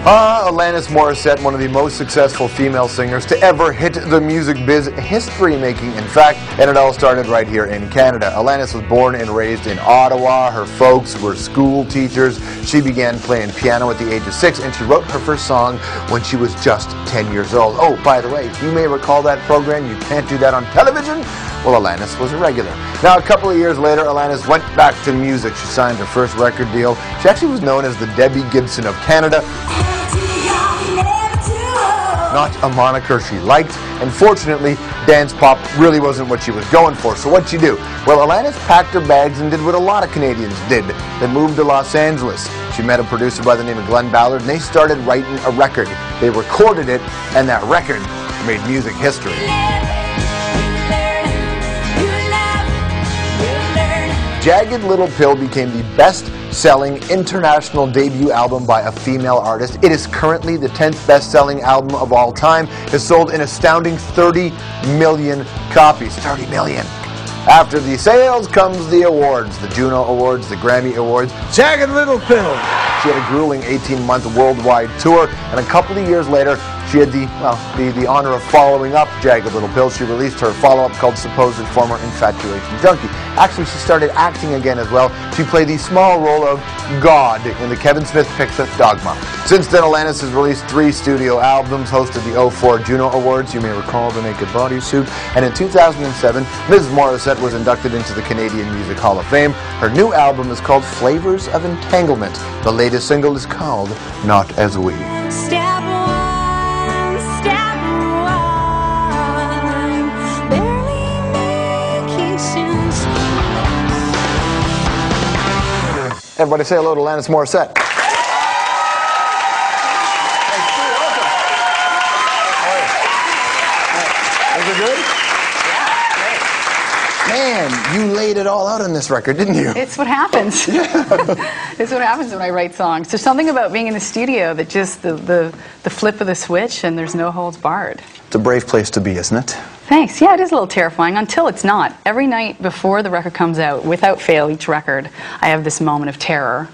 Alanis Morissette, one of the most successful female singers to ever hit the music biz, history-making, in fact, and it all started right here in Canada. Alanis was born and raised in Ottawa. Her folks were school teachers. She began playing piano at the age of 6, and she wrote her first song when she was just 10 years old. Oh, by the way, you may recall that program, You Can't Do That on Television? Well, Alanis was a regular. Now, a couple of years later, Alanis went back to music. She signed her first record deal. She actually was known as the Debbie Gibson of Canada. Not a moniker she liked, and fortunately, dance pop really wasn't what she was going for. So what'd she do? Well, Alanis packed her bags and did what a lot of Canadians did. They moved to Los Angeles. She met a producer by the name of Glenn Ballard, and they started writing a record. They recorded it, and that record made music history. Jagged Little Pill became the best-selling international debut album by a female artist. It is currently the 10th best-selling album of all time. It sold an astounding 30 million copies. 30 million. After the sales comes the awards, the Juno Awards, the Grammy Awards. Jagged Little Pill. She had a grueling 18-month worldwide tour, and a couple of years later, she had the honor of following up Jagged Little Pill. She released her follow-up called Supposed Former Infatuation Junkie. Actually, she started acting again as well. She played the small role of God in the Kevin Smith picture Dogma. Since then, Alanis has released 3 studio albums, hosted the 2004 Juno Awards, you may recall the Naked Bodysuit, and in 2007, Ms. Morissette was inducted into the Canadian Music Hall of Fame. Her new album is called Flavors of Entanglement. The latest single is called Not As We. Everybody say hello to Alanis Morissette. Is it good? Yeah, great. Man, you laid it all out on this record, didn't you? It's what happens. It's what happens when I write songs. There's something about being in the studio that just the flip of the switch and there's no holds barred. It's a brave place to be, isn't it? Thanks. Yeah, it is a little terrifying until it's not. Every night before the record comes out, without fail, each record, I have this moment of terror.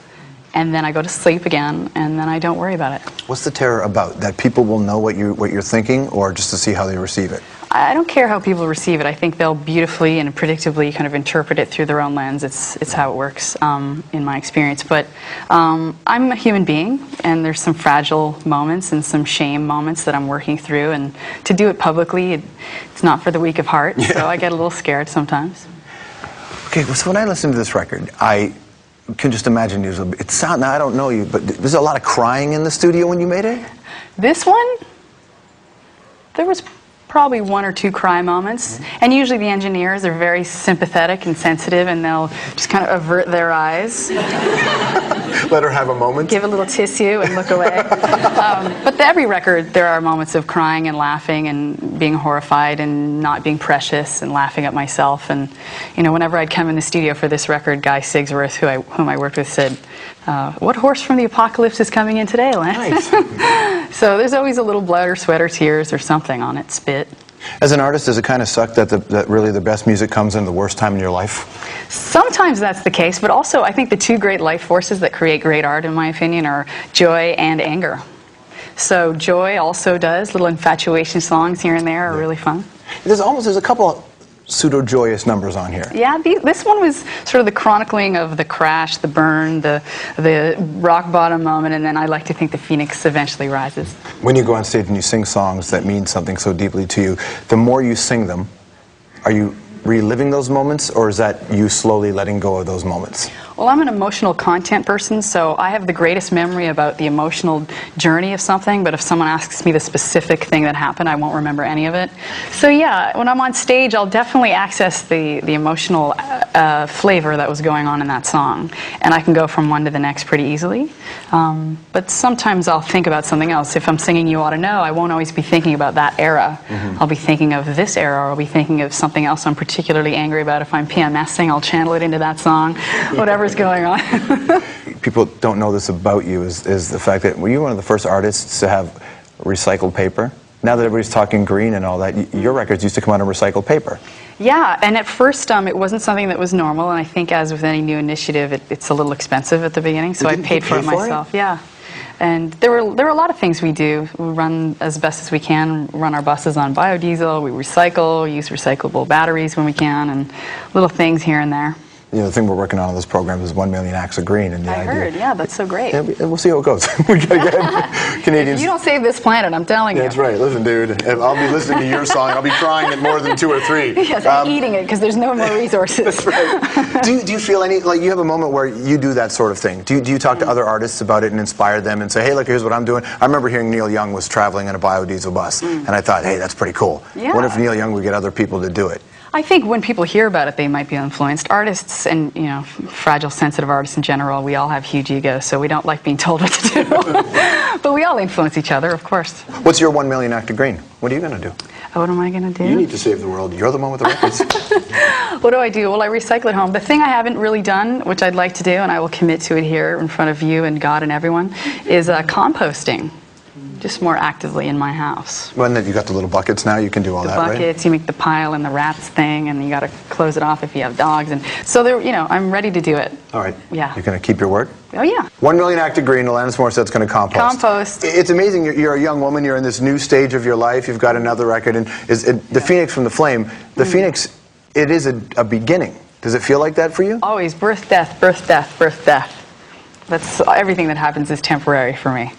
And then I go to sleep again, and then I don't worry about it. What's the terror about? That people will know what you're thinking, or just to see how they receive it? I don't care how people receive it. I think they'll beautifully and predictably kind of interpret it through their own lens. It's how it works in my experience. But I'm a human being, and there's some fragile moments and some shame moments that I'm working through. And to do it publicly, it's not for the weak of heart. Yeah. So I get a little scared sometimes. Okay, so when I listen to this record, I can just imagine now I don't know you, but there's a lot of crying in the studio when you made it? This one, there was probably 1 or 2 cry moments, and usually the engineers are very sympathetic and sensitive, and they'll just kind of avert their eyes. Let her have a moment. Give a little tissue and look away. But every record, there are moments of crying and laughing and being horrified and not being precious and laughing at myself. And you know, whenever I'd come in the studio for this record, Guy Sigsworth, whom I worked with, said, "What horse from the apocalypse is coming in today, Lance?" Nice. So there's always a little blood or sweat or tears or something on it, spit. As an artist, does it kind of suck that really the best music comes in the worst time in your life? Sometimes that's the case, but also I think the 2 great life forces that create great art, in my opinion, are joy and anger. So joy also does. Little infatuation songs here and there are really fun. There's a couple pseudo-joyous numbers on here. Yeah, this one was sort of the chronicling of the crash, the burn, the rock bottom moment, and then I like to think the phoenix eventually rises. When you go on stage and you sing songs that mean something so deeply to you, the more you sing them, are you reliving those moments, or is that you slowly letting go of those moments? Well, I'm an emotional content person, so I have the greatest memory about the emotional journey of something, but if someone asks me the specific thing that happened, I won't remember any of it. So yeah, when I'm on stage, I'll definitely access the emotional flavor that was going on in that song, and I can go from one to the next pretty easily. But sometimes I'll think about something else. If I'm singing You Ought to Know, I won't always be thinking about that era. Mm-hmm. I'll be thinking of this era, or I'll be thinking of something else I'm particularly angry about. If I'm PMSing, I'll channel it into that song, whatever's going on. People don't know this about you is the fact that were you one of the first artists to have recycled paper? Now that everybody's talking green and all that, your records used to come out of recycled paper. Yeah, and at first it wasn't something that was normal, and I think as with any new initiative, it's a little expensive at the beginning, so I paid for it myself. Yeah. And there were a lot of things we do. We run as best as we can, run our buses on biodiesel, we recycle, use recyclable batteries when we can, and little things here and there. You know, the thing we're working on this program is 1 million acts of green, and the I idea. heard, yeah, that's so great. Yeah, we'll see how it goes. We gotta get Canadians. If you don't save this planet, I'm telling you. That's right. Listen, dude, I'll be listening to your song. I'll be crying at more than 2 or 3. Yes, I'm eating it because there's no more resources. That's right. Do you feel like you have a moment where you do that sort of thing? Do you talk to other artists about it and inspire them and say, hey, look, here's what I'm doing? I remember hearing Neil Young was traveling in a biodiesel bus, and I thought, hey, that's pretty cool. Yeah. What if Neil Young would get other people to do it? I think when people hear about it, they might be influenced. Artists and, you know, fragile, sensitive artists in general, we all have huge egos, so we don't like being told what to do. But we all influence each other, of course. What's your 1 million act of green? What are you going to do? What am I going to do? You need to save the world. You're the one with the records. What do I do? Well, I recycle at home. The thing I haven't really done, which I'd like to do, and I will commit to it here in front of you and God and everyone, is composting. Just more actively in my house. Well, and you got the little buckets now, you can do all that, right? The buckets, you make the pile and the rats thing, and you got to close it off if you have dogs. And so, there, you know, I'm ready to do it. All right. Yeah. You're going to keep your word? Oh, yeah. 1 million act of green, Alanis Morissette's going to compost. Compost. It's amazing. You're a young woman. You're in this new stage of your life. You've got another record. And the Phoenix from the Flame, the Phoenix, it is a beginning. Does it feel like that for you? Always birth, death, birth, death, birth, death. That's everything that happens is temporary for me.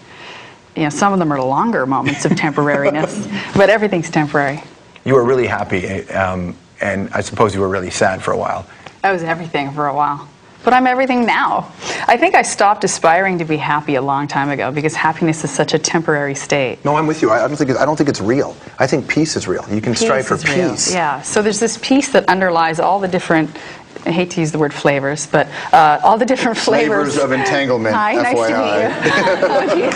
You know, some of them are longer moments of temporariness, but everything's temporary. You were really happy, and I suppose you were really sad for a while. I was everything for a while, but I'm everything now. I think I stopped aspiring to be happy a long time ago because happiness is such a temporary state. No, I'm with you. I don't think it's real. I think peace is real. You can strive for peace. Yeah. So there's this peace that underlies all the different. I hate to use the word flavors, but all the different flavors of entanglement. Hi, nice to meet you.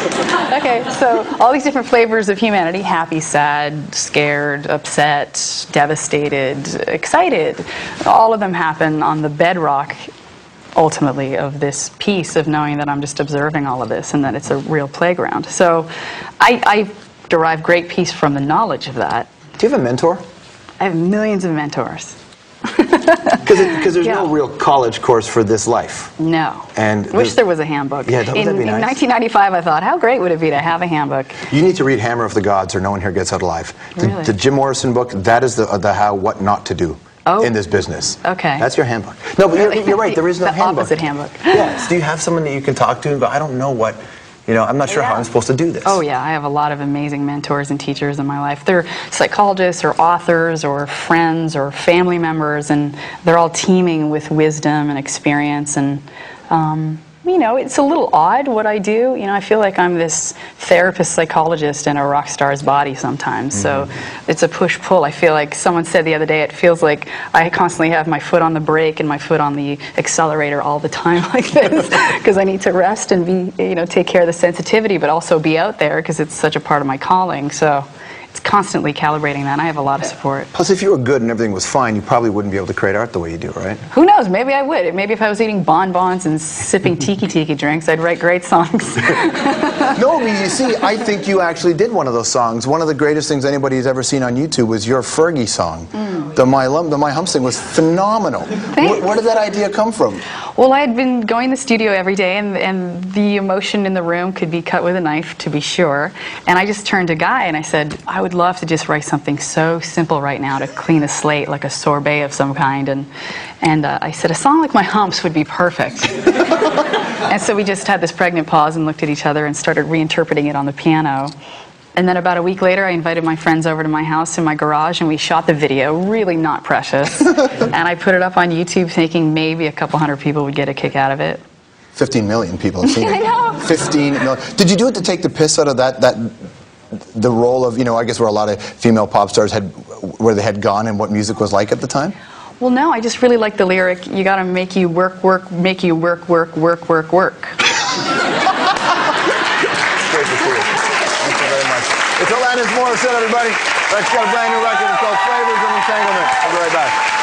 Okay, so all these different flavors of humanity: happy, sad, scared, upset, devastated, excited. All of them happen on the bedrock, ultimately, of this peace of knowing that I'm just observing all of this and that it's a real playground. So I derive great peace from the knowledge of that. Do you have a mentor? I have millions of mentors. Because there's no real college course for this life. No. And wish there was a handbook. Yeah, that'd be nice. In 1995, I thought, how great would it be to have a handbook? You need to read Hammer of the Gods or No One Here Gets Out Alive. Really? The Jim Morrison book, that is the how, what not to do in this business. Okay. That's your handbook. No, but you're right, there is no handbook. The opposite handbook. Yes. Do you have someone that you can talk to? But I don't know what... You know, I'm not sure how I'm supposed to do this. Oh, yeah. I have a lot of amazing mentors and teachers in my life. They're psychologists or authors or friends or family members, and they're all teeming with wisdom and experience. And, you know, it's a little odd what I do. You know, I feel like I'm this therapist psychologist in a rock star's body sometimes. So it's a push-pull. I feel like someone said the other day, it feels like I constantly have my foot on the brake and my foot on the accelerator all the time like this because I need to rest and be, you know, take care of the sensitivity, but also be out there because it's such a part of my calling. So it's constantly calibrating that, and I have a lot of support. Plus, if you were good and everything was fine, you probably wouldn't be able to create art the way you do, right? Who knows? Maybe I would. Maybe if I was eating bonbons and sipping tiki drinks, I'd write great songs. No, but you see, I think you actually did one of those songs. One of the greatest things anybody's ever seen on YouTube was your Fergie song. The My Humps thing was phenomenal. Where did that idea come from? Well, I had been going to the studio every day, and the emotion in the room could be cut with a knife, to be sure. And I just turned to Guy and I said, I would love to just write something so simple right now to clean the slate, like a sorbet of some kind. And I said, a song like My Humps would be perfect. And so we just had this pregnant pause and looked at each other and started reinterpreting it on the piano. And then about a week later, I invited my friends over to my house in my garage, and we shot the video, really not precious. And I put it up on YouTube thinking maybe a couple hundred people would get a kick out of it. 15 million people have seen it. I know. 15 million. Did you do it to take the piss out of the role of, you know, I guess where a lot of female pop stars where they had gone and what music was like at the time? Well, no, I just really like the lyric, you gotta make you work, make you work. Great to see you. Thank you very much. It's Alanis Morissette, everybody. She's got a brand new record. It's called Flavors of Entanglement. I'll be right back.